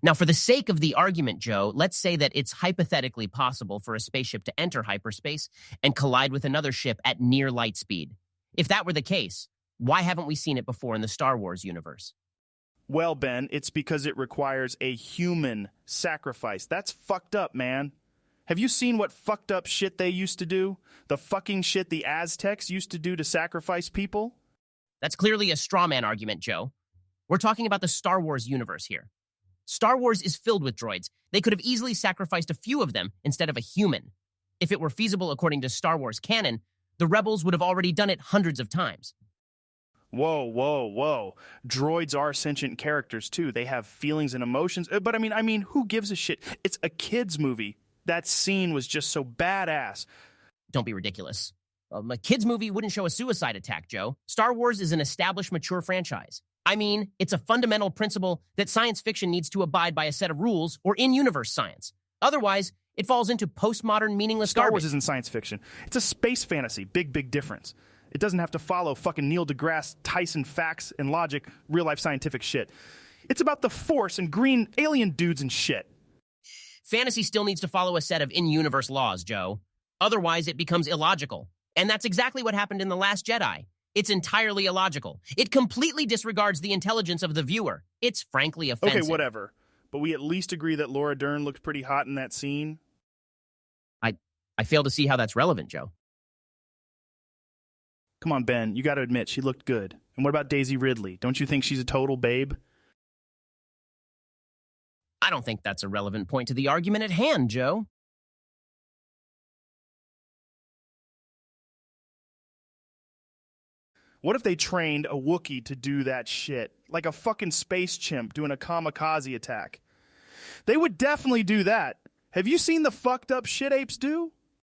Now, for the sake of the argument, Joe, let's say that it's hypothetically possible for a spaceship to enter hyperspace and collide with another ship at near light speed. If that were the case, why haven't we seen it before in the Star Wars universe? Well, Ben, it's because it requires a human sacrifice. That's fucked up, man. Have you seen what fucked up shit they used to do? The fucking shit the Aztecs used to do to sacrifice people? That's clearly a straw man argument, Joe. We're talking about the Star Wars universe here. Star Wars is filled with droids. They could have easily sacrificed a few of them instead of a human. If it were feasible according to Star Wars canon, the rebels would have already done it hundreds of times. Whoa, whoa, whoa. Droids are sentient characters, too. They have feelings and emotions. But I mean, who gives a shit? It's a kid's movie. That scene was just so badass. Don't be ridiculous. A kid's movie wouldn't show a suicide attack, Joe. Star Wars is an established, mature franchise. I mean, it's a fundamental principle that science fiction needs to abide by a set of rules or in-universe science. Otherwise, it falls into postmodern, meaningless Star garbage. Wars isn't science fiction. It's a space fantasy. Big, big difference. It doesn't have to follow fucking Neil deGrasse Tyson facts and logic, real-life scientific shit. It's about the Force and green alien dudes and shit. Fantasy still needs to follow a set of in-universe laws, Joe. Otherwise, it becomes illogical. And that's exactly what happened in The Last Jedi. It's entirely illogical. It completely disregards the intelligence of the viewer. It's frankly offensive. Okay, whatever. But we at least agree that Laura Dern looked pretty hot in that scene. I fail to see how that's relevant, Joe. Come on, Ben. You got to admit, she looked good. And what about Daisy Ridley? Don't you think she's a total babe? I don't think that's a relevant point to the argument at hand, Joe. What if they trained a Wookiee to do that shit? Like a fucking space chimp doing a kamikaze attack. They would definitely do that. Have you seen the fucked up shit apes do?